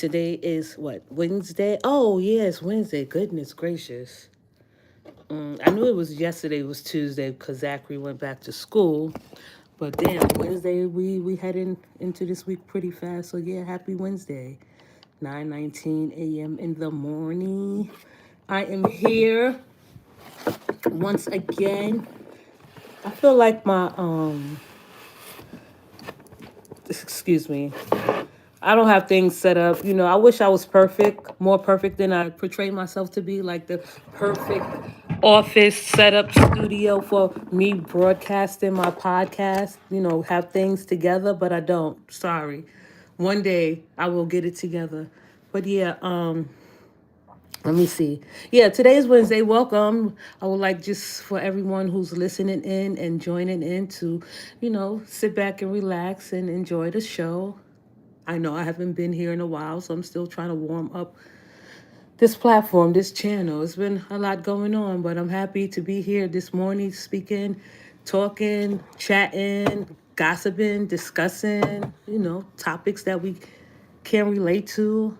Today is what, Wednesday? Oh, yeah, it's Wednesday. Goodness gracious. I knew it was yesterday, it was Tuesday because Zachary went back to school. But damn, Wednesday, we heading into this week pretty fast. So, yeah, happy Wednesday. 9:19 a.m. in the morning. I am here once again. I feel like excuse me, I don't have things set up. I wish I was perfect, more perfect than I portray myself to be, like the perfect office setup studio for me broadcasting my podcast, have things together, but I don't. Sorry. One day I will get it together. But yeah, let me see. Yeah, today is Wednesday. Welcome. I would like just for everyone who's listening in and joining in to, sit back and relax and enjoy the show. I know I haven't been here in a while, so I'm still trying to warm up this platform, this channel. It's been a lot going on, but I'm happy to be here this morning speaking, talking, chatting, gossiping, discussing, topics that we can relate to.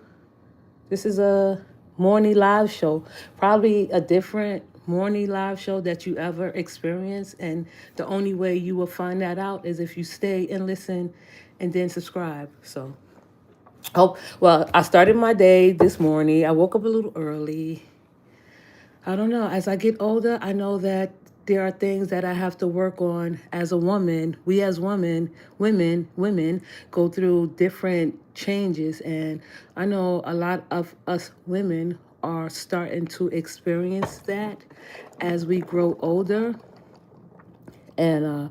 This is a morning live show, probably a different morning live show that you ever experienced. And the only way you will find that out is if you stay and listen and then subscribe. So, well, I started my day this morning. I woke up a little early. I don't know. As I get older, I know that there are things that I have to work on as a woman. We as women go through different changes. And I know a lot of us women are starting to experience that as we grow older. And,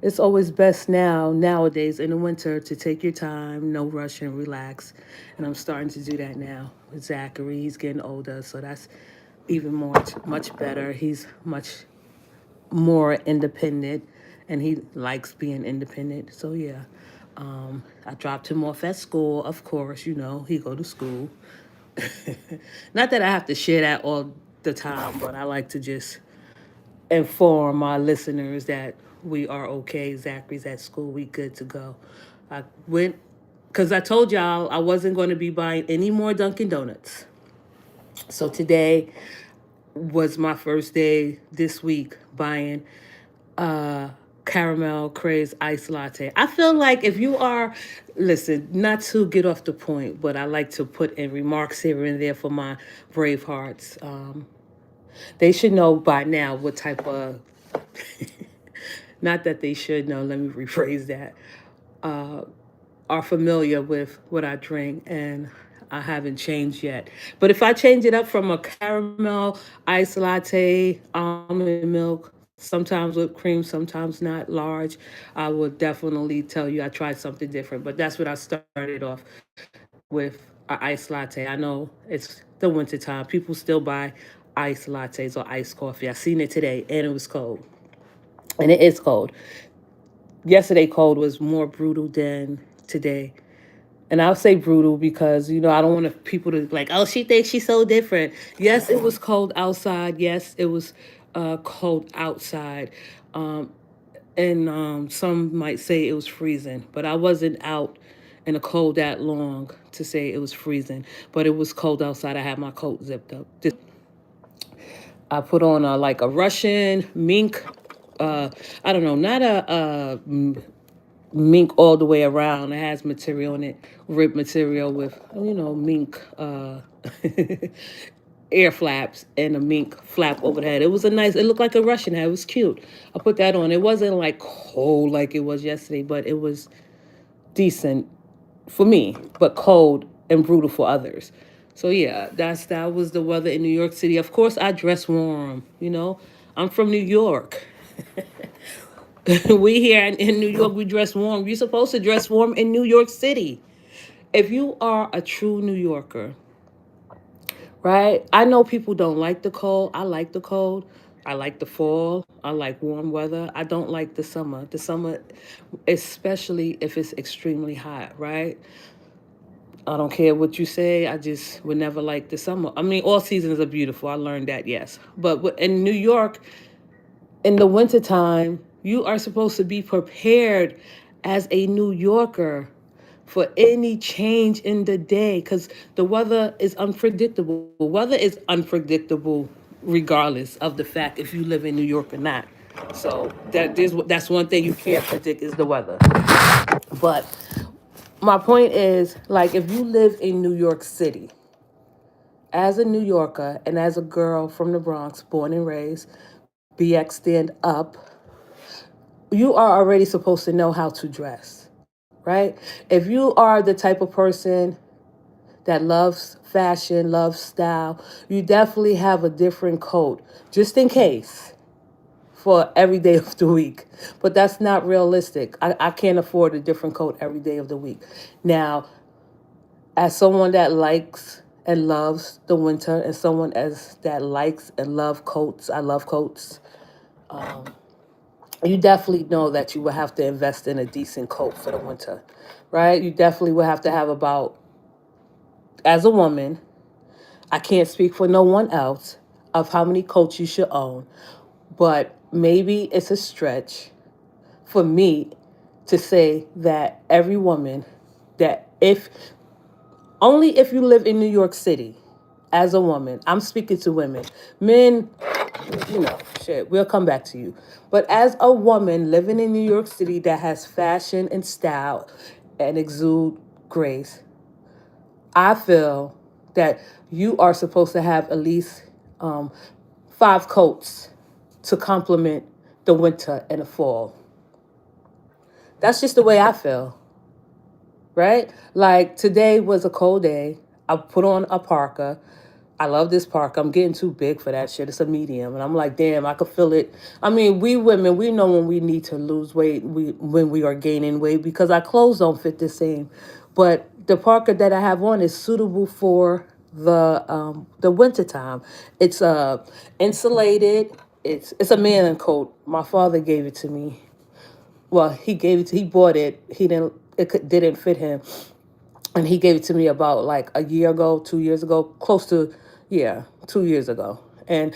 it's always best nowadays in the winter to take your time, no rush and relax. And I'm starting to do that now with Zachary. He's getting older, so that's even much better. He's much more independent and he likes being independent. So, yeah, I dropped him off at school. Of course, he go to school. Not that I have to share that all the time, but I like to just inform my listeners that we are okay. Zachary's at school. We good to go. I went because I told y'all I wasn't going to be buying any more Dunkin' Donuts. So today was my first day this week buying caramel craze iced latte. I feel like if you are, listen, not to get off the point, but I like to put in remarks here and there for my brave hearts. They should know by now what type of, not that they should know, let me rephrase that, are familiar with what I drink, and I haven't changed yet. But if I change it up from a caramel iced latte, almond milk, sometimes with cream, sometimes not large, I will definitely tell you I tried something different. But that's what I started off with, an iced latte. I know it's the winter time. People still buy iced lattes or iced coffee. I seen it today and it was cold. And it is cold. Yesterday cold was more brutal than today. And I'll say brutal because, I don't want people to like, oh, she thinks she's so different. Yes, it was cold outside. Yes, it was cold outside. Um, and some might say it was freezing, but I wasn't out in the cold that long to say it was freezing. But it was cold outside. I had my coat zipped up. I put on like a Russian mink. I don't know, not a mink all the way around. It has material in it, rib material with mink air flaps and a mink flap over the head. It was a nice. It looked like a Russian hat. It was cute. I put that on. It wasn't like cold like it was yesterday, but it was decent for me, but cold and brutal for others. So yeah, that was the weather in New York City. Of course, I dress warm. I'm from New York. We here in New York, we dress warm. You're supposed to dress warm in New York City. If you are a true New Yorker, right? I know people don't like the cold. I like the cold. I like the fall. I like warm weather. I don't like the summer. The summer, especially if it's extremely hot, right? I don't care what you say. I just would never like the summer. I mean, all seasons are beautiful. I learned that, yes. But in New York, in the wintertime, you are supposed to be prepared as a New Yorker for any change in the day, because the weather is unpredictable. Weather is unpredictable regardless of the fact if you live in New York or not. So that's one thing you can't predict is the weather. But my point is, like, if you live in New York City, as a New Yorker and as a girl from the Bronx, born and raised, BX stand up, you are already supposed to know how to dress, right? If you are the type of person that loves fashion, loves style, you definitely have a different coat just in case for every day of the week. But that's not realistic. I can't afford a different coat every day of the week. Now, as someone that likes and loves the winter, and someone as that likes and love coats, I love coats. You definitely know that you will have to invest in a decent coat for the winter, right? You definitely will have to have about, as a woman, I can't speak for no one else of how many coats you should own, but maybe it's a stretch for me to say that every woman, that if only if you live in New York City as a woman, I'm speaking to women. Men, shit, we'll come back to you. But as a woman living in New York City that has fashion and style and exude grace, I feel that you are supposed to have at least um, 5 coats to complement the winter and the fall. That's just the way I feel, right? Like today was a cold day. I put on a parka. I love this parka. I'm getting too big for that shit. It's a medium. And I'm like, damn, I could feel it. I mean, we women, we know when we need to lose weight, when we are gaining weight because our clothes don't fit the same. But the parka that I have on is suitable for the winter time. It's insulated. It's a man coat. My father gave it to me. Well, he bought it. Didn't fit him, and he gave it to me about like a year ago, 2 years ago, close to, yeah, 2 years ago. And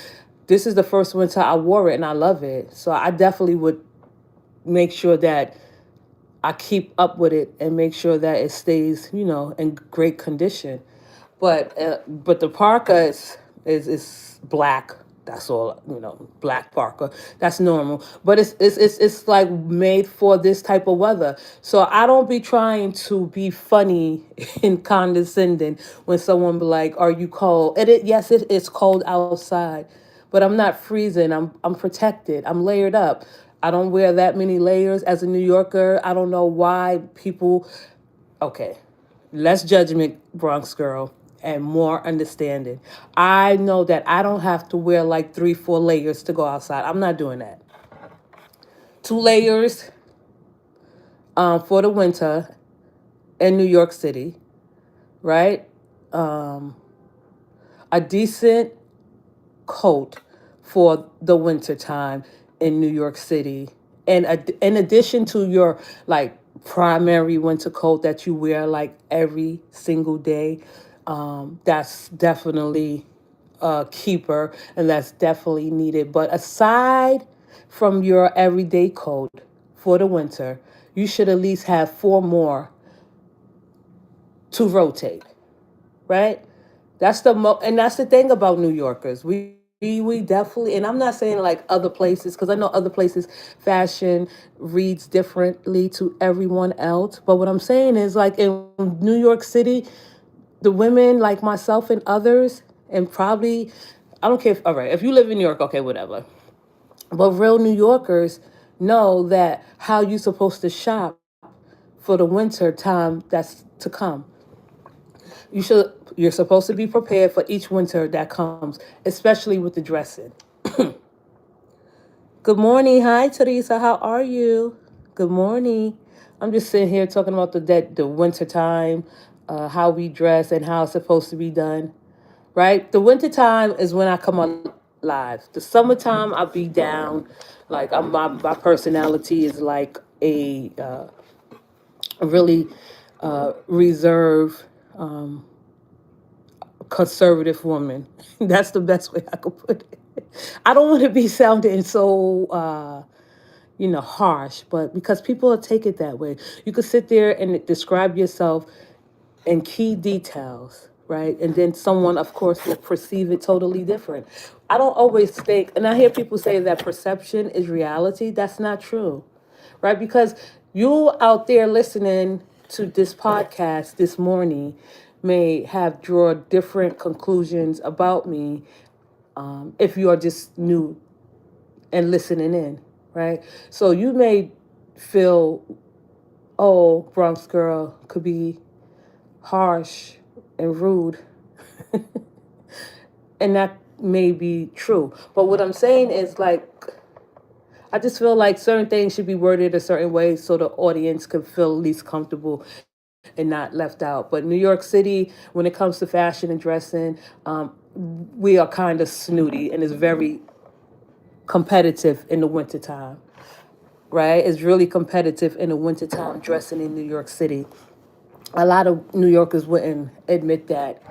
this is the first winter I wore it, and I love it. So I definitely would make sure that I keep up with it and make sure that it stays, in great condition. But the parka is black. That's all, black parka. That's normal. But it's like made for this type of weather. So I don't be trying to be funny and condescending when someone be like, "Are you cold?" And yes, it's cold outside, but I'm not freezing. I'm protected. I'm layered up. I don't wear that many layers as a New Yorker. I don't know why people. Okay, less judgment, Bronx girl, and more understanding. I know that I don't have to wear like 3, 4 layers to go outside. I'm not doing that. 2 layers for the winter in New York City, right? Um, a decent coat for the winter time in New York City. And in addition to your like primary winter coat that you wear like every single day, that's definitely a keeper and that's definitely needed. But aside from your everyday coat for the winter, you should at least have 4 more to rotate, right? And that's the thing about New Yorkers. We definitely, and I'm not saying like other places because I know other places fashion reads differently to everyone else. But what I'm saying is like in New York City, the women like myself and others, and probably I don't care if all right if you live in New York, okay, whatever. But real New Yorkers know that how you supposed to shop for the winter time that's to come. You're supposed to be prepared for each winter that comes, especially with the dressing. Good morning. Hi, Teresa. How are you? Good morning. I'm just sitting here talking about the winter time, how we dress and how it's supposed to be done. Right? The winter time is when I come on live. The summertime I'll be down. Like my personality is like a really reserved conservative woman. That's the best way I could put it. I don't want to be sounding so harsh, but because people take it that way. You could sit there and describe yourself in key details, right? And then someone, of course, will perceive it totally different. I don't always think, and I hear people say that perception is reality. That's not true, right? Because you out there listening to this podcast this morning may have draw different conclusions about me, if you are just new and listening in, right? So you may feel, oh, Bronx girl could be harsh and rude, and that may be true. But what I'm saying is, like, I just feel like certain things should be worded a certain way so the audience can feel least comfortable and not left out. But New York City, when it comes to fashion and dressing, we are kind of snooty and it's very competitive in the wintertime, right? It's really competitive in the wintertime dressing in New York City. A lot of New Yorkers wouldn't admit that.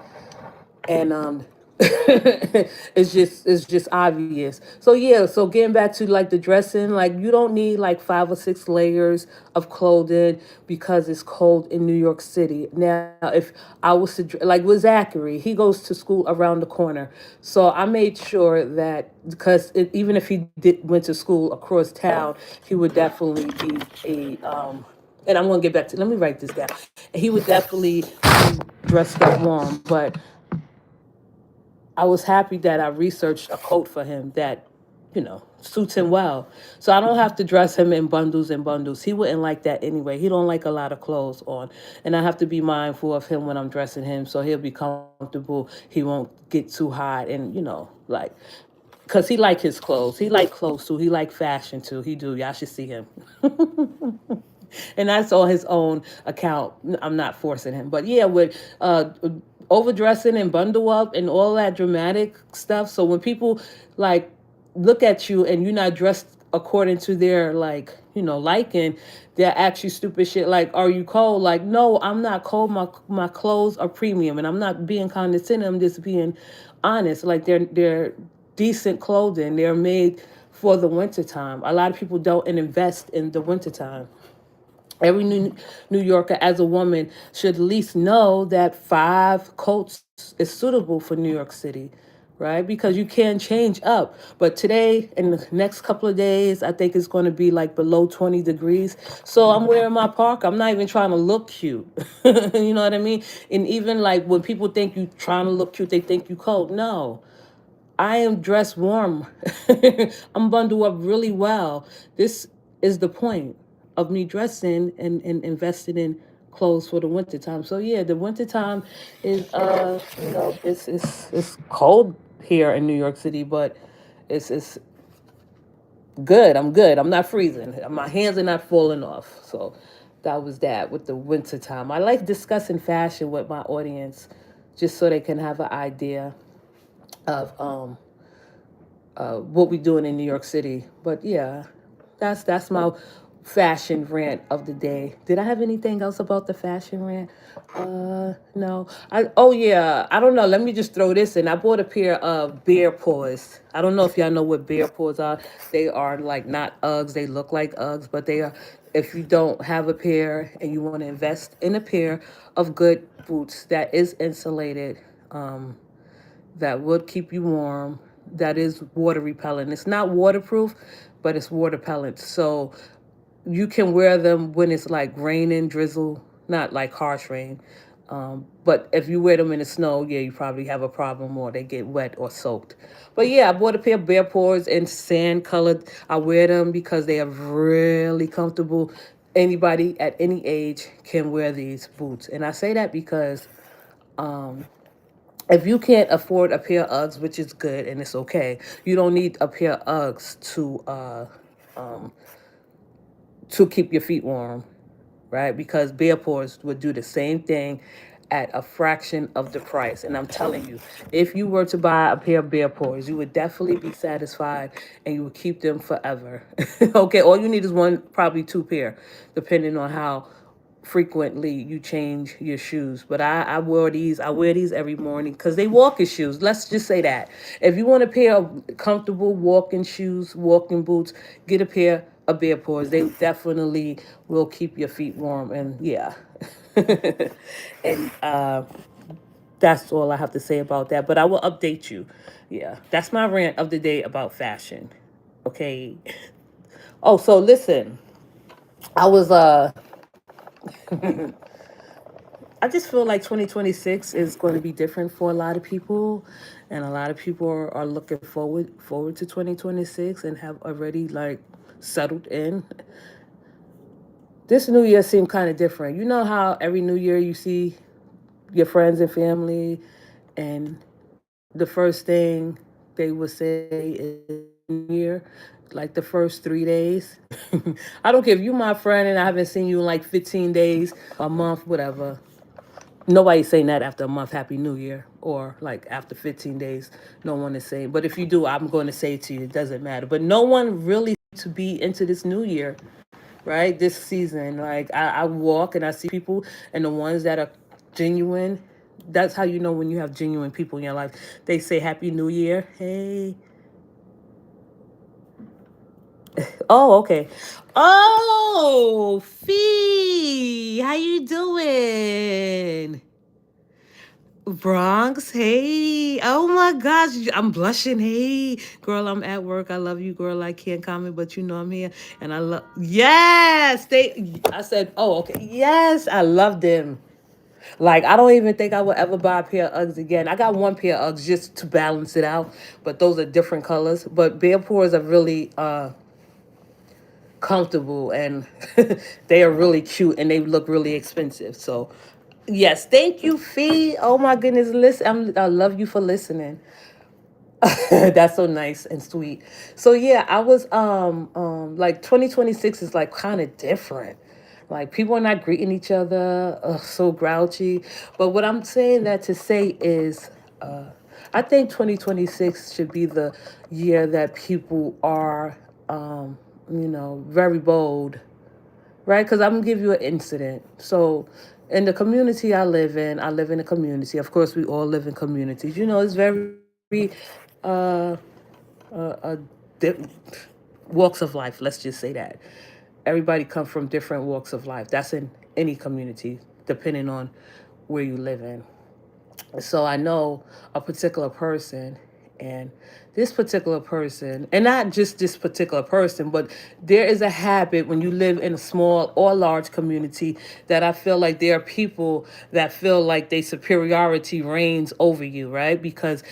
And it's just obvious. So yeah, so getting back to like the dressing, like you don't need like 5 or 6 layers of clothing because it's cold in New York City. Now if I was to like with Zachary, he goes to school around the corner, so I made sure that because even if he did went to school across town, he would definitely be and I'm gonna get back to, let me write this down. He would definitely be dressed up warm, but I was happy that I researched a coat for him that, suits him well. So I don't have to dress him in bundles and bundles. He wouldn't like that anyway. He don't like a lot of clothes on. And I have to be mindful of him when I'm dressing him so he'll be comfortable. He won't get too hot and, like, because he like his clothes. He like clothes too. He like fashion too. He do. Y'all should see him. And that's on his own account. I'm not forcing him, but yeah, with overdressing and bundle up and all that dramatic stuff. So when people like look at you and you're not dressed according to their like liking, they're actually stupid shit like, are you cold? Like, no, I'm not cold. My clothes are premium, and I'm not being condescending. I'm just being honest. Like they're decent clothing. They're made for the wintertime. A lot of people don't invest in the wintertime. Every New Yorker, as a woman, should at least know that 5 coats is suitable for New York City, right? Because you can change up. But today, in the next couple of days, I think it's going to be like below 20 degrees. So I'm wearing my parka. I'm not even trying to look cute. You know what I mean? And even like when people think you trying to look cute, they think you cold. No. I am dressed warm. I'm bundled up really well. This is the point of me dressing and investing in clothes for the wintertime. So yeah, the wintertime is it's cold here in New York City, but it's good. I'm good. I'm not freezing. My hands are not falling off. So that was that with the wintertime. I like discussing fashion with my audience just so they can have an idea of what we doing in New York City. But yeah, that's my fashion rant of the day. Did I have anything else about the fashion rant? No. Oh yeah, I don't know. Let me just throw this in. I bought a pair of bear paws. I don't know if y'all know what bear paws are. They are like not Uggs. They look like Uggs, but they are. If you don't have a pair and you want to invest in a pair of good boots that is insulated, that would keep you warm, that is water repellent. It's not waterproof, but it's water repellent. So you can wear them when it's like raining, drizzle, not like harsh rain. But if you wear them in the snow, yeah, you probably have a problem or they get wet or soaked. But yeah, I bought a pair of Bear Paws in sand colored. I wear them because they are really comfortable. Anybody at any age can wear these boots. And I say that because if you can't afford a pair of Uggs, which is good and it's okay, you don't need a pair of Uggs to keep your feet warm, right? Because Bear Paws would do the same thing at a fraction of the price. And I'm telling you, if you were to buy a pair of Bear Paws, you would definitely be satisfied and you would keep them forever. Okay, all you need is one, probably 2 pair, depending on how frequently you change your shoes. But I wear these every morning because they walking shoes. Let's just say that. If you want a pair of comfortable walking shoes, walking boots, get a pair a beer pause. They definitely will keep your feet warm, and yeah. And that's all I have to say about that. But I will update you. Yeah, that's my rant of the day about fashion. Okay. Oh, so listen, I was I just feel like 2026 is going to be different for a lot of people, and a lot of people are looking forward to 2026 and have already like settled in. This new year seemed kind of different. You know how every new year you see your friends and family, and the first thing they would say is New Year, like the first 3 days. I don't care if you my friend and I haven't seen you in like 15 days, a month, whatever. Nobody's saying that after a month, Happy New Year, or like after 15 days, no one is saying. But if you do, I'm going to say it to you, it doesn't matter. But no one really to be into this new year, right? This season. Like I walk and I see people, and the ones that are genuine, that's how you know when you have genuine people in your life. They say Happy New Year. Hey. Oh, okay. Oh, Fee, how you doing? Bronx, hey. Oh my gosh, I'm blushing. Hey, girl, I'm at work. I love you, girl. I can't comment, but you know I'm here. And I love, yes, I said, oh, okay. Yes, I love them. Like, I don't even think I will ever buy a pair of Uggs again. I got one pair of Uggs just to balance it out, but those are different colors. But Bear Paws are really comfortable, and they are really cute, and they look really expensive. So yes, thank you, Fee. Oh my goodness, listen, I love you for listening. That's so nice and sweet. So yeah, I was like 2026 is like kind of different. Like people are not greeting each other, so grouchy. But what I'm saying that to say is I think 2026 should be the year that people are very bold, right? Because I'm gonna give you an incident. So, in the community I live in a community. Of course, we all live in communities. It's very uh, di- walks of life. Let's just say that everybody come from different walks of life. That's in any community, depending on where you live in. So I know a particular person, and this particular person, and not just this particular person, but there is a habit when you live in a small or large community that I feel like there are people that feel like their superiority reigns over you, right? Because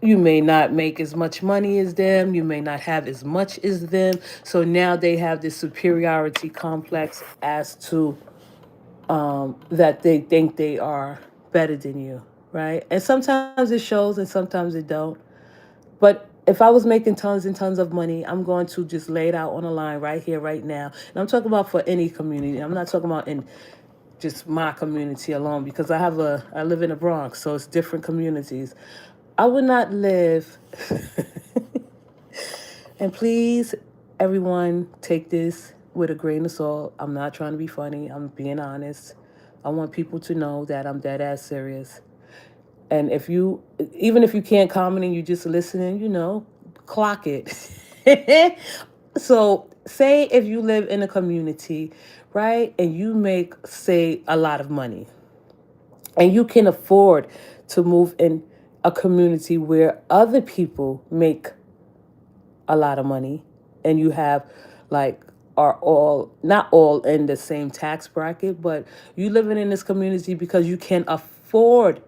you may not make as much money as them, you may not have as much as them, so now they have this superiority complex as to that they think they are better than you, right? And sometimes it shows and sometimes it don't. But if I was making tons and tons of money, I'm going to just lay it out on the line right here, right now. And I'm talking about for any community. I'm not talking about in just my community alone, because I live in the Bronx, so it's different communities. I would not live, and please, everyone, take this with a grain of salt. I'm not trying to be funny. I'm being honest. I want people to know that I'm dead ass serious. And even if you can't comment and you just listening, clock it. So, say if you live in a community, right, and you make, say, a lot of money, and you can afford to move in a community where other people make a lot of money, and you have like are all not all in the same tax bracket, but you living in this community because you can afford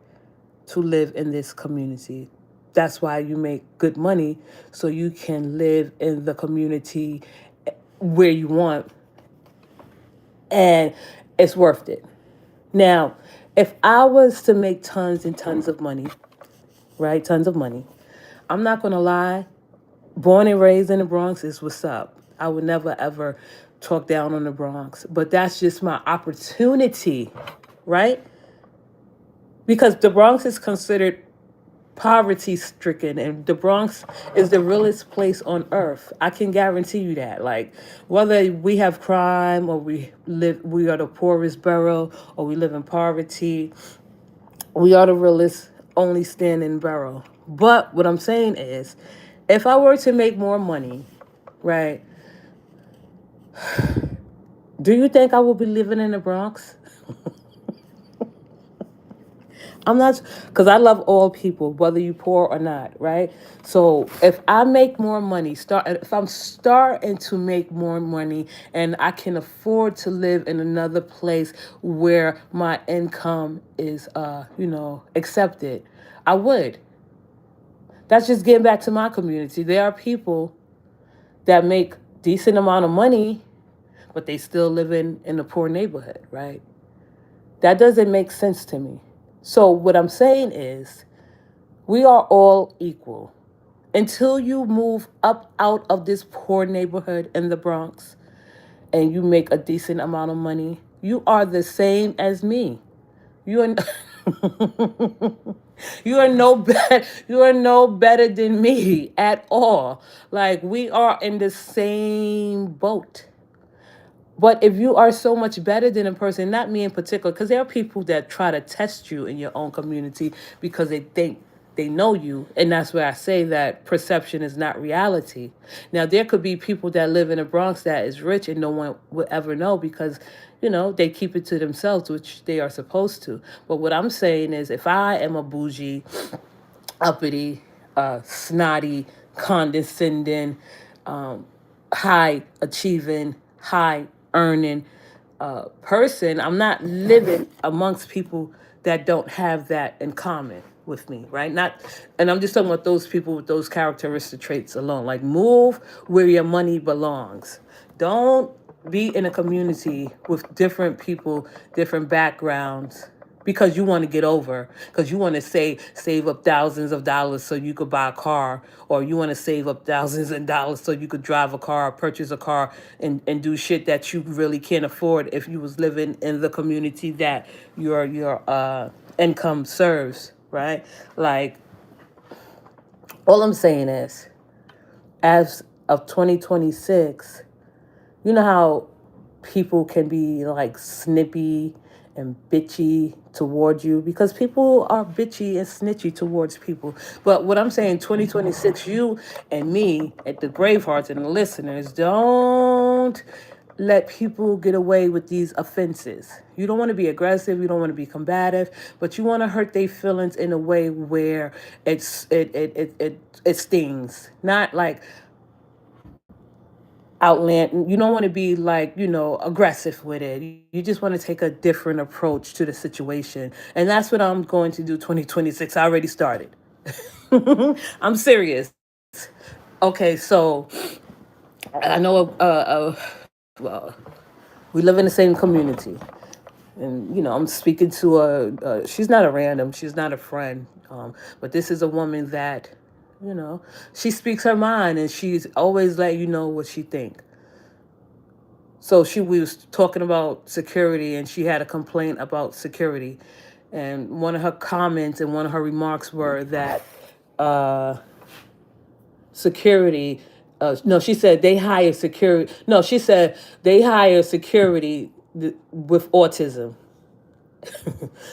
to live in this community. That's why you make good money, so you can live in the community where you want, and it's worth it. Now, if I was to make tons and tons of money, right? Tons of money. I'm not going to lie. Born and raised in the Bronx is what's up. I would never ever talk down on the Bronx, but that's just my opportunity, right? Because the Bronx is considered poverty stricken, and the Bronx is the realest place on earth. I can guarantee you that. Like, whether we have crime, or we are the poorest borough, or we live in poverty, we are the realest only standing borough. But what I'm saying is, if I were to make more money, right, Do you think I will be living in the Bronx? I'm not, because I love all people, whether you poor or not, right? So if I make more money, if I'm starting to make more money, and I can afford to live in another place where my income is, accepted, I would. That's just getting back to my community. There are people that make decent amount of money, but they still live in a poor neighborhood, right? That doesn't make sense to me. So what I'm saying is, we are all equal. Until you move up out of this poor neighborhood in the Bronx and you make a decent amount of money, you are the same as me. You are you are no better you are no better than me at all. Like, we are in the same boat. But if you are so much better than a person, not me in particular, because there are people that try to test you in your own community because they think they know you. And that's where I say that perception is not reality. Now, there could be people that live in the Bronx that is rich and no one would ever know because, they keep it to themselves, which they are supposed to. But what I'm saying is, if I am a bougie, uppity, snotty, condescending, high achieving, high earning person, I'm not living amongst people that don't have that in common with me, right? Not, and I'm just talking about those people with those characteristic traits alone. Like, move where your money belongs. Don't be in a community with different people, different backgrounds, because you want to get over, because you want to save up thousands of dollars so you could buy a car, or you want to save up thousands of dollars so you could drive a car, purchase a car, and do shit that you really can't afford if you was living in the community that your income serves, right? Like, all I'm saying is, as of 2026, you know how people can be like snippy and bitchy towards you, because people are bitchy and snitchy towards people. But what I'm saying, 2026, you and me, at the Bravehearts and the listeners, don't let people get away with these offenses. You don't want to be aggressive, you don't want to be combative, but you want to hurt their feelings in a way where it stings. Not like outland. You don't want to be like, aggressive with it. You just want to take a different approach to the situation. And that's what I'm going to do 2026. I already started. I'm serious. Okay, so I know well, we live in the same community. And, I'm speaking to she's not a random, she's not a friend. But this is a woman that, you know, she speaks her mind and she's always let you know what she think. So we was talking about security, and she had a complaint about security, and one of her comments and one of her remarks were that security. No, she said they hire security. No, she said they hire security with autism.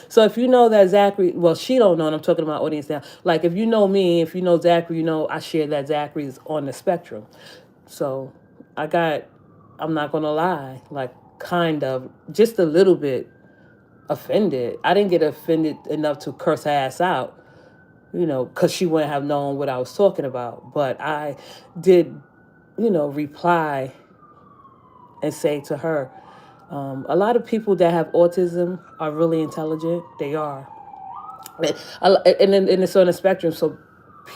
So if you know that Zachary, well, she don't know, and I'm talking about audience now. Like, if you know me, if you know Zachary, I share that Zachary is on the spectrum. So I'm not gonna lie, like, kind of, just a little bit offended. I didn't get offended enough to curse her ass out, because she wouldn't have known what I was talking about. But I did, reply and say to her, a lot of people that have autism are really intelligent. They are. And it's on a spectrum. So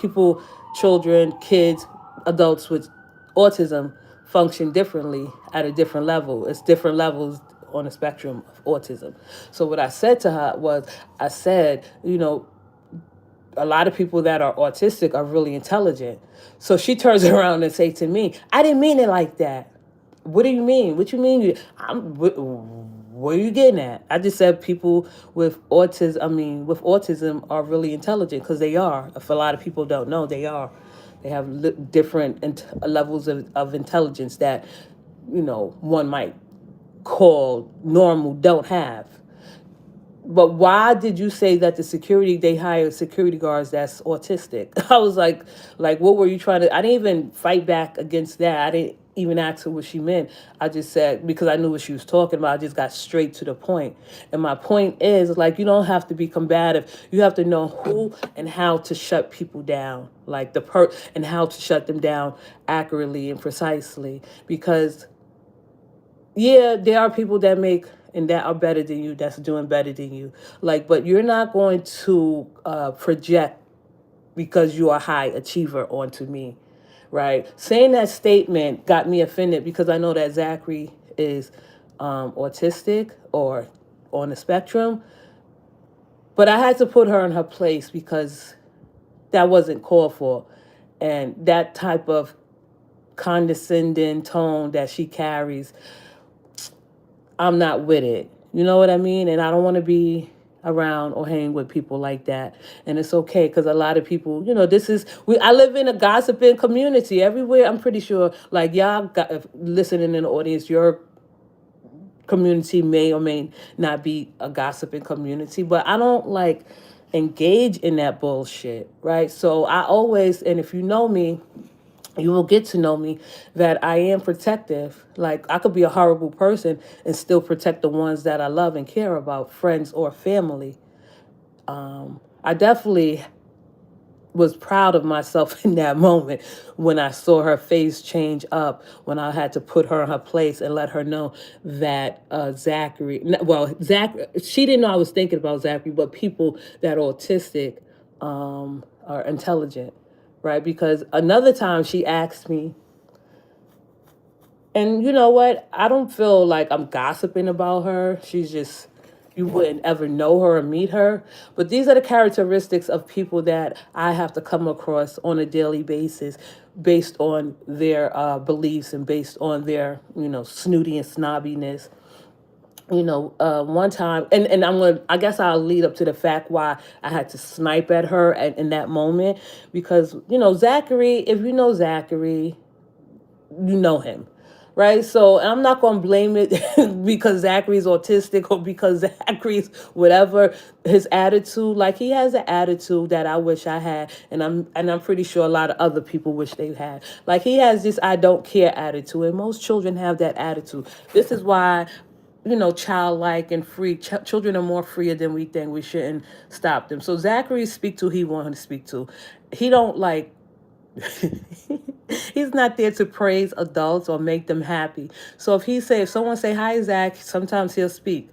people, children, kids, adults with autism function differently at a different level. It's different levels on the spectrum of autism. So what I said to her was, I said, a lot of people that are autistic are really intelligent. So she turns around and say to me, I didn't mean it like that. What do you mean? What you mean? Where are you getting at? I just said people with autism, with autism are really intelligent, because they are. If a lot of people don't know, they are. They have different levels of intelligence that, one might call normal don't have. But why did you say that they hire security guards that's autistic? I was like, what were you trying to? I didn't even fight back against that. I didn't even ask her what she meant. I just said, because I knew what she was talking about, I just got straight to the point. And my point is, like, you don't have to be combative. You have to know who and how to shut people down, like and how to shut them down accurately and precisely. Because yeah, there are people that make and that are better than you, that's doing better than you. Like, but you're not going to project because you are a high achiever onto me, right? Saying that statement got me offended because I know that Zachary is autistic or on the spectrum, but I had to put her in her place because that wasn't called for. And that type of condescending tone that she carries, I'm not with it. You know what I mean? And I don't want to be around or hang with people like that. And it's okay because a lot of people, I live in a gossiping community everywhere. I'm pretty sure, like, y'all got listening in the audience, your community may or may not be a gossiping community, but I don't like engage in that bullshit, right? So I always, and if you know me, you will get to know me, that I am protective. Like, I could be a horrible person and still protect the ones that I love and care about, friends or family. I definitely was proud of myself in that moment when I saw her face change up, when I had to put her in her place and let her know that she didn't know I was thinking about Zachary, but people that are autistic are intelligent, right? Because another time she asked me, and you know what? I don't feel like I'm gossiping about her. She's just, you wouldn't ever know her or meet her. But these are the characteristics of people that I have to come across on a daily basis based on their beliefs and based on their, snooty and snobbiness. One time, and I guess I'll lead up to the fact why I had to snipe at her in that moment. Because, Zachary, if you know Zachary, you know him, right? So I'm not going to blame it because Zachary's autistic or because Zachary's whatever his attitude. Like, he has an attitude that I wish I had, and I'm pretty sure a lot of other people wish they had. Like, he has this I don't care attitude, and most children have that attitude. This is why, childlike and free children are more freer than we think. We shouldn't stop them. So Zachary speak to who he want to speak to. He don't like he's not there to praise adults or make them happy. So if someone say hi Zach, sometimes he'll speak.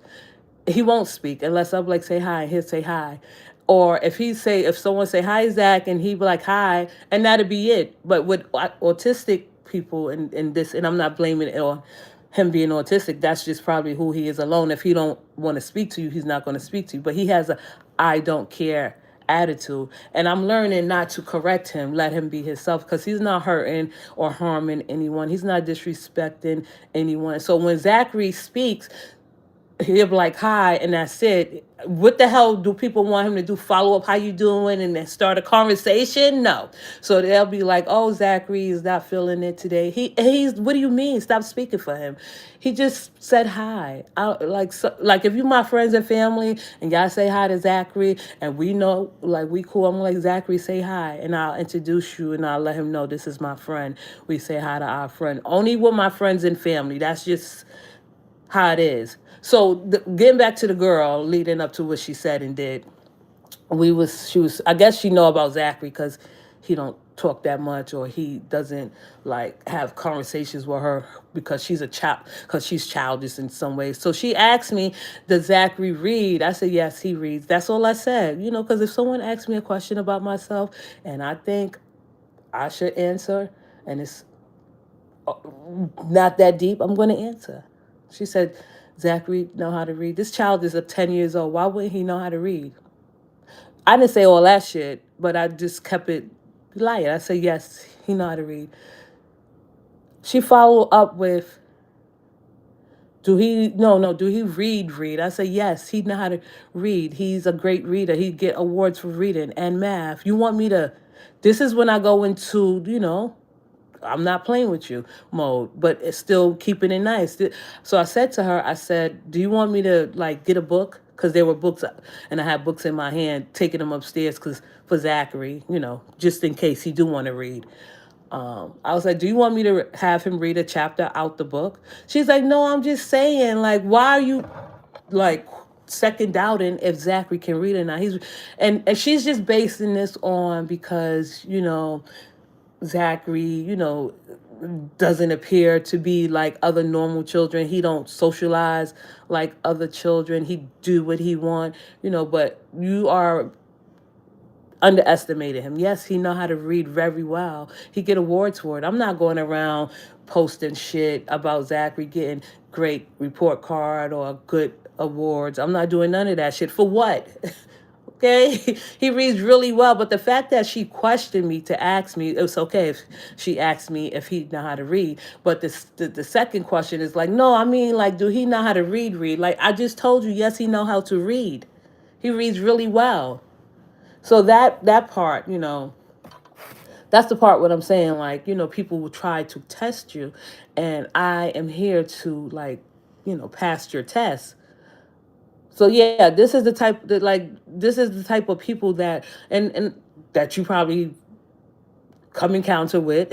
He won't speak unless I'm like say hi, he'll say hi. Or if someone say hi Zach and he be like hi, and that'd be it. But with autistic people and this, and I'm not blaming it on him being autistic, that's just probably who he is alone. If he don't want to speak to you, he's not going to speak to you. But he has a I don't care attitude, and I'm learning not to correct him, let him be himself, because he's not hurting or harming anyone, he's not disrespecting anyone. So when Zachary speaks, he'll be like hi and that's it. What the hell do people want him to do? Follow up, how you doing, and then start a conversation? No. So they'll be like, oh, Zachary is not feeling it today. He's what do you mean? Stop speaking for him. He just said hi. Like if you my friends and family and y'all say hi to Zachary and we know, like, we cool, I'm like, Zachary, say hi, and I'll introduce you and I'll let him know this is my friend. We say hi to our friend only with my friends and family. That's just how it is. So getting back to the girl, leading up to what she said and did, she was, I guess she know about Zachary because he don't talk that much, or he doesn't like have conversations with her because she's a child, because she's childish in some ways. So she asked me, does Zachary read? I said, yes, he reads. That's all I said, because if someone asks me a question about myself and I think I should answer and it's not that deep, I'm going to answer. She said, Zachary know how to read. This child is 10 years old. Why wouldn't he know how to read? I didn't say all that shit, but I just kept it light. I said, yes, he know how to read. She followed up with, do he read? I said, yes, he know how to read. He's a great reader. He get awards for reading and math. You want me to, this is when I go into, I'm not playing with you mode, but it's still keeping it nice. So I said to her, I said, do you want me to like get a book? Because there were books and I had books in my hand, taking them upstairs for Zachary, just in case he do want to read. I was like, do you want me to have him read a chapter out the book? She's like, no, I'm just saying, like, why are you like second doubting if Zachary can read or not? And she's just basing this on because, Zachary, doesn't appear to be like other normal children. He don't socialize like other children. He do what he want, but you are underestimated him. Yes, he know how to read very well. He get awards for it. I'm not going around posting shit about Zachary getting great report card or good awards. I'm not doing none of that shit. For what? Okay, he reads really well, but the fact that she questioned me to ask me, it was okay if she asked me if he know how to read. But the second question is like, no, I mean, like, do he know how to read? Like, I just told you, yes, he know how to read. He reads really well. So that part, that's the part what I'm saying. Like, people will try to test you, and I am here to, like, pass your test. So yeah, this is the type of people that and that you probably come encounter with,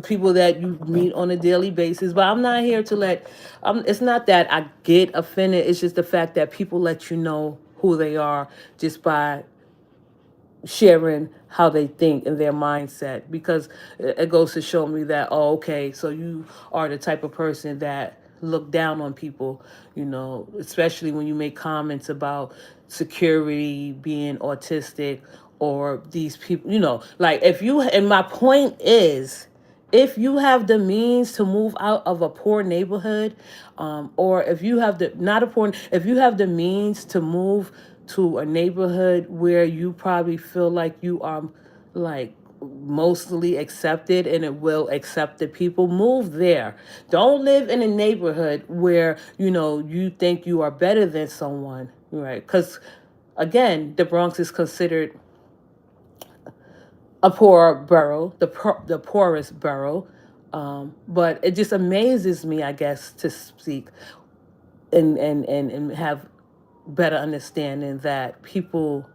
people that you meet on a daily basis. But I'm not here to it's not that I get offended. It's just the fact that people let you know who they are just by sharing how they think and their mindset, because it goes to show me that, oh, okay, so you are the type of person that look down on people, especially when you make comments about security being autistic, or these people, like, if you, and my point is, if you have the means to move out of a poor neighborhood, or if you have the not a poor, if you have the means to move to a neighborhood where you probably feel like you are, like, mostly accepted and it will accept the people, move there. Don't live in a neighborhood where you think you are better than someone, right? Because again, the Bronx is considered a poor borough, the poorest borough. But it just amazes me, I guess, to speak and have better understanding that people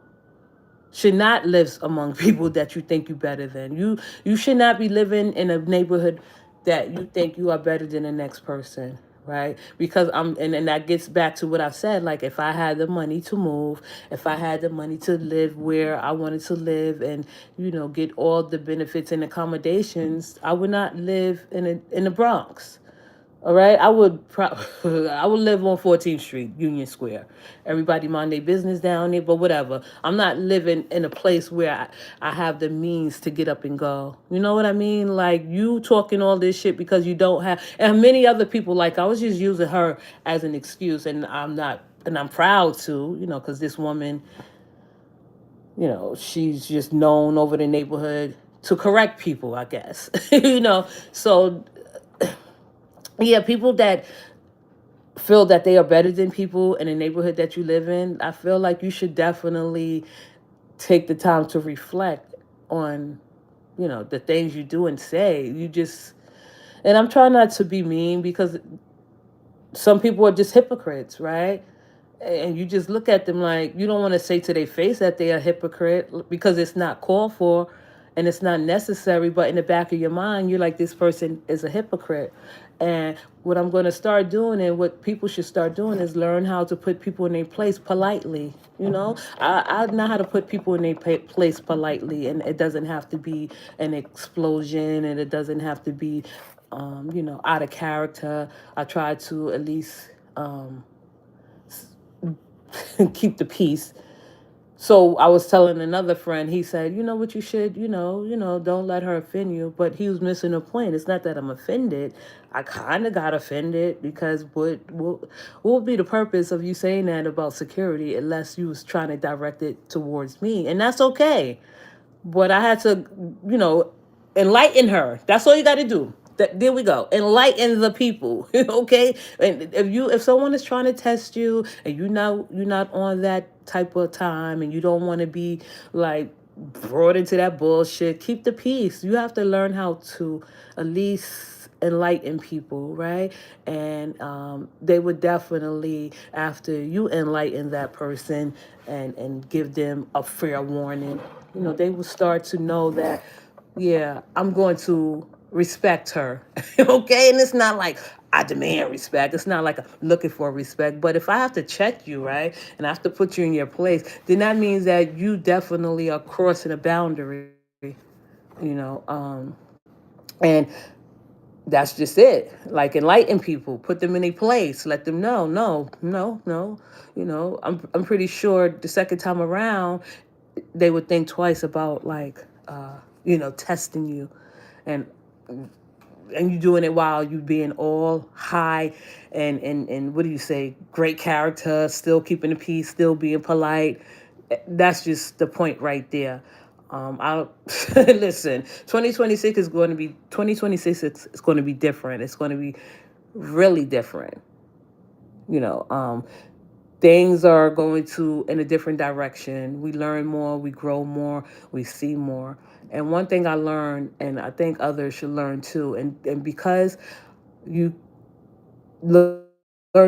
should not live among people that you think you better than. You should not be living in a neighborhood that you think you are better than the next person, right? Because and that gets back to what I said. Like, if I had the money to move, if I had the money to live where I wanted to live, and get all the benefits and accommodations, I would not live in the Bronx. All right, I would I would live on 14th Street, Union Square. Everybody mind their business down there, but whatever. I'm not living in a place where I have the means to get up and go. You know what I mean? Like, you talking all this shit because you don't have, and many other people, like, I was just using her as an excuse, and I'm not, and I'm proud to, because this woman, she's just known over the neighborhood to correct people, I guess. So yeah, people that feel that they are better than people in the neighborhood that you live in, I feel like you should definitely take the time to reflect on, the things you do and say. And I'm trying not to be mean, because some people are just hypocrites, right? And you just look at them like, you don't want to say to their face that they are a hypocrite, because it's not called for and it's not necessary. But in the back of your mind, you're like, this person is a hypocrite. And what I'm going to start doing, and what people should start doing, is learn how to put people in their place politely. I know how to put people in their place politely, and it doesn't have to be an explosion, and it doesn't have to be, out of character. I try to at least keep the peace. So I was telling another friend, he said, you know what you should, don't let her offend you. But he was missing a point. It's not that I'm offended. I kind of got offended, because what would be the purpose of you saying that about security unless you was trying to direct it towards me? And that's okay. But I had to, enlighten her. That's all you got to do. There we go. Enlighten the people, okay? And if someone is trying to test you, and you're not on that type of time, and you don't want to be, like, brought into that bullshit, keep the peace. You have to learn how to at least enlighten people, right? And they would definitely, after you enlighten that person and give them a fair warning, they will start to know that yeah, I'm going to respect her. Okay? And it's not like I demand respect. It's not like I'm looking for respect. But if I have to check you, right, and I have to put you in your place, then that means that you definitely are crossing a boundary, you know. And that's just it. Like enlighten people, put them in a place, let them know, no, no, no. I'm pretty sure the second time around they would think twice about like testing you, and you doing it while you being all high and what do you say, great character, still keeping the peace, still being polite. That's just the point right there. I'll listen. 2026 is going to be different. It's going to be really different. You know, things are going to in a different direction. We learn more, we grow more, we see more. And one thing I learned, and I think others should learn too, and because you learn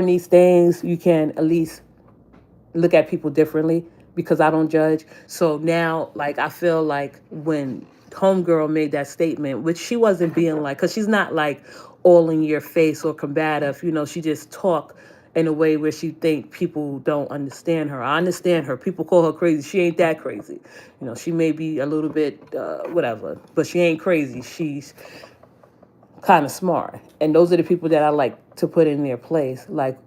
these things, you can at least look at people differently because I don't judge. So now, like, I feel like when Homegirl made that statement, which she wasn't being like, because she's not like all in your face or combative, she just talk in a way where she think people don't understand her. I understand her. People call her crazy. She ain't that crazy. She may be a little bit whatever, but she ain't crazy. She's kind of smart. And those are the people that I like to put in their place. Like,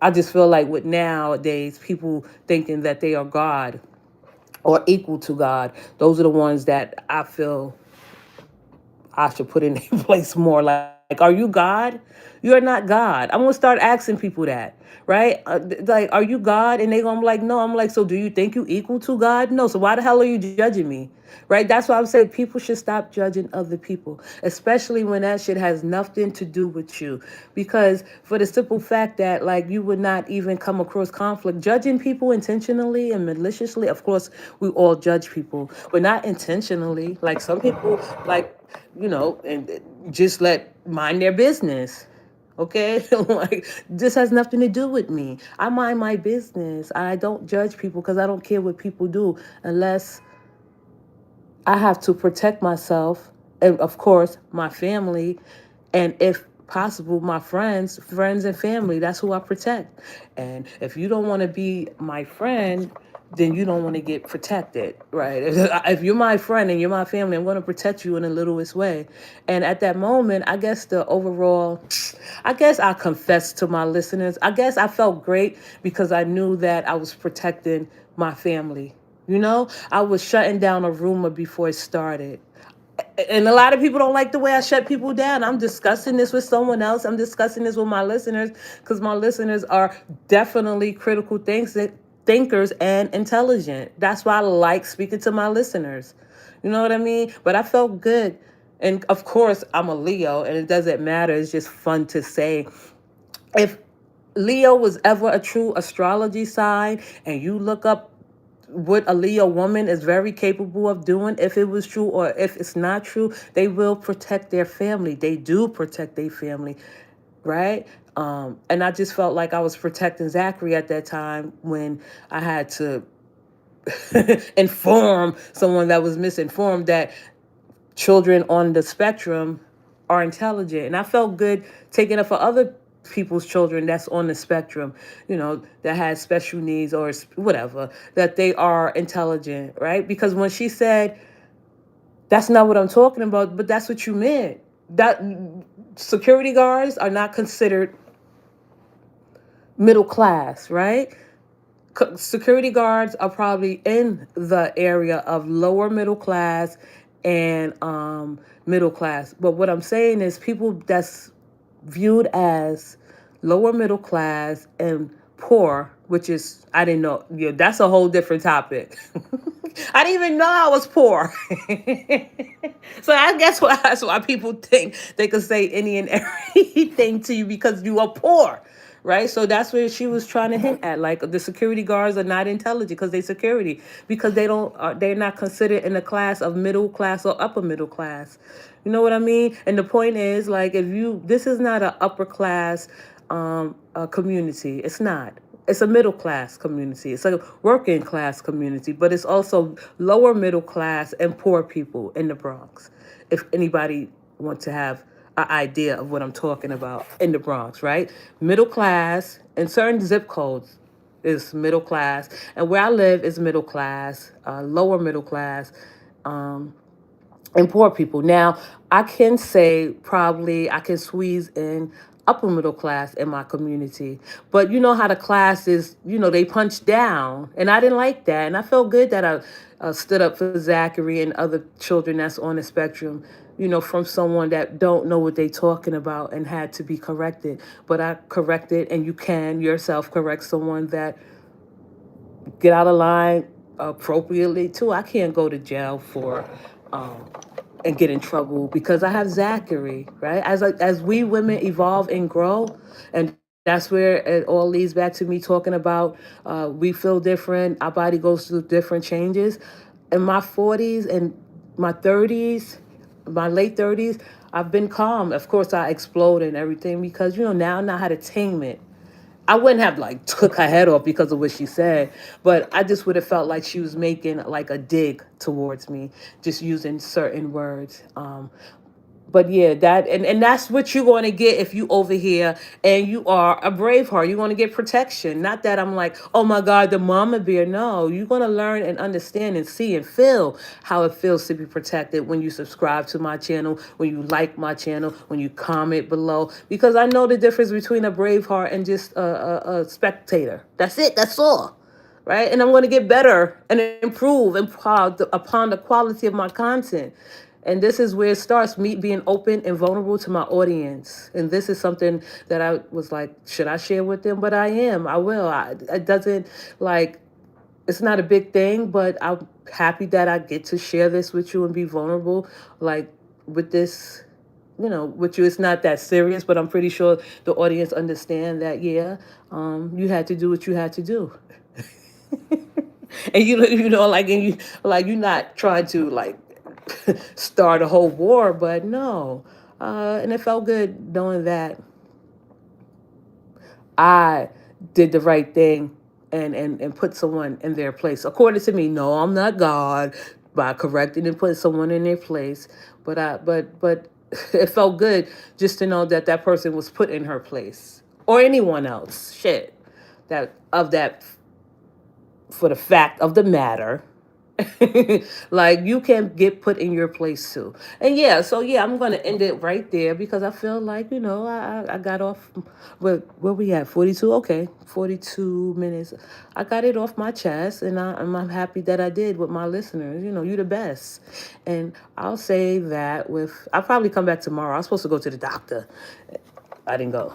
I just feel like with nowadays people thinking that they are God or equal to God, those are the ones that I feel I should put in their place more. Like, are you God? You're not God. I'm gonna start asking people that, right? Like, are you God? And they gonna be like, no. I'm like, so do you think you equal to God? No. So why the hell are you judging me? Right? That's why I'm saying people should stop judging other people, especially when that shit has nothing to do with you. Because for the simple fact that like you would not even come across conflict, judging people intentionally and maliciously. Of course, we all judge people, but not intentionally. Like some people, like and just let mind their business. Okay, like this has nothing to do with me. I mind my business. I don't judge people because I don't care what people do unless I have to protect myself and of course my family, and if possible my friends and family. That's who I protect. And if you don't want to be my friend, then you don't want to get protected, right? If you're my friend and you're my family, I'm going to protect you in the littlest way. And at that moment, I guess the overall, I guess I confessed to my listeners. I guess I felt great because I knew that I was protecting my family. I was shutting down a rumor before it started. And a lot of people don't like the way I shut people down. I'm discussing this with someone else. I'm discussing this with my listeners because my listeners are definitely critical thinkers and intelligent. That's why I like speaking to my listeners. You know what I mean? But I felt good. And of course, I'm a Leo, and it doesn't matter. It's just fun to say. If Leo was ever a true astrology sign, and you look up what a Leo woman is very capable of doing, if it was true or if it's not true, they will protect their family. They do protect their family, right? And I just felt like I was protecting Zachary at that time when I had to inform someone that was misinformed that children on the spectrum are intelligent. And I felt good taking up for other people's children that's on the spectrum, that has special needs or whatever, that they are intelligent, right? Because when she said, that's not what I'm talking about, but that's what you meant. That security guards are not considered middle class, right? Security guards are probably in the area of lower middle class and middle class. But what I'm saying is people that's viewed as lower middle class and poor, which is, I didn't know, that's a whole different topic. I didn't even know I was poor. So I guess that's why people think they could say any and everything to you because you are poor, right? So that's where she was trying to hint at. Like the security guards are not intelligent because they security, because they're not considered in the class of middle class or upper middle class. You know what I mean? And the point is, like, this is not an upper class community. It's not. it's a middle class community. It's a working class community, but it's also lower middle class and poor people in the Bronx. If anybody wants to have an idea of what I'm talking about in the Bronx, right? Middle class in certain zip codes is middle class, and where I live is middle class, lower middle class, um, and poor people. Now, I can say probably I can squeeze in upper middle class in my community. But you know how the classes, they punch down. And I didn't like that. And I felt good that I stood up for Zachary and other children that's on the spectrum, from someone that don't know what they talking about and had to be corrected. But I corrected, and you can yourself correct someone that get out of line appropriately too. I can't go to jail for um, and get in trouble because I have Zachary, right? As we women evolve and grow, and that's where it all leads back to me talking about we feel different, our body goes through different changes. In my 40s and my 30s, my late 30s, I've been calm. Of course, I explode and everything because now I know how to tame it. I wouldn't have like took her head off because of what she said, but I just would have felt like she was making like a dig towards me, just using certain words. But yeah, and that's what you're going to get if you over here and you are a brave heart. You're going to get protection. Not that I'm like, oh my God, the mama bear. No, you're going to learn and understand and see and feel how it feels to be protected when you subscribe to my channel, when you like my channel, when you comment below. Because I know the difference between a brave heart and just a spectator. That's it. That's all. Right? And I'm going to get better and improve and upon the quality of my content. And this is where it starts, me being open and vulnerable to my audience. And this is something that I was like, should I share with them? But I am. I will. It doesn't like, it's not a big thing, but I'm happy that I get to share this with you and be vulnerable. Like with this, with you, it's not that serious, but I'm pretty sure the audience understand that, yeah, you had to do what you had to do. And you're not trying to like start a whole war, but no. And it felt good knowing that I did the right thing and put someone in their place. According to me, no, I'm not God by correcting and putting someone in their place. But it felt good just to know that that person was put in her place or anyone else. Shit, that for the fact of the matter. Like you can get put in your place too. And yeah, so yeah, I'm gonna end it right there because I feel like, I got off where we at 42. Okay, 42 minutes. I got it off my chest, and I'm happy that I did with my listeners. You the best. And I'll say that I'll probably come back tomorrow. I was supposed to go to the doctor. I didn't go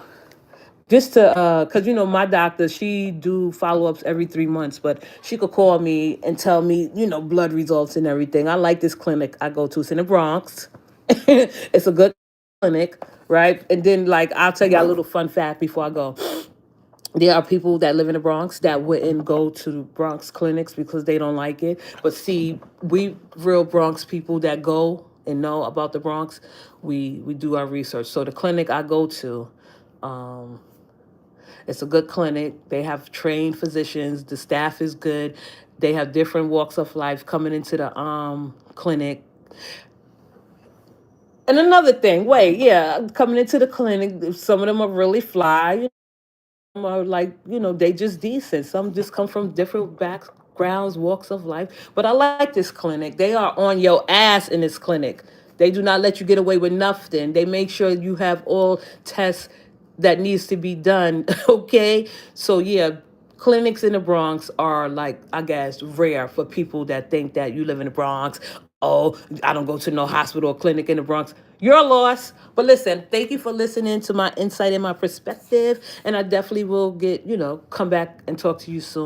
just to because my doctor, she do follow-ups every 3 months, but she could call me and tell me blood results and everything. I like this clinic I go to. It's in the Bronx. It's a good clinic, right? And then like I'll tell you a little fun fact before I go. There are people that live in the Bronx that wouldn't go to Bronx clinics because they don't like it, but see, we real Bronx people that go and know about the Bronx, we do our research. So the clinic I go to, um it's a good clinic. They have trained physicians. The staff is good. They have different walks of life coming into the clinic. And another thing, wait, yeah, coming into the clinic, some of them are really fly. Some are like, they just decent. Some just come from different backgrounds, walks of life. But I like this clinic. They are on your ass in this clinic. They do not let you get away with nothing. They make sure you have all tests that needs to be done. Okay, so yeah, clinics in the Bronx are like, I guess, rare for people that think that you live in the Bronx. Oh, I don't go to no hospital or clinic in the Bronx. You're a loss. But listen, thank you for listening to my insight and my perspective. And I definitely will come back and talk to you soon.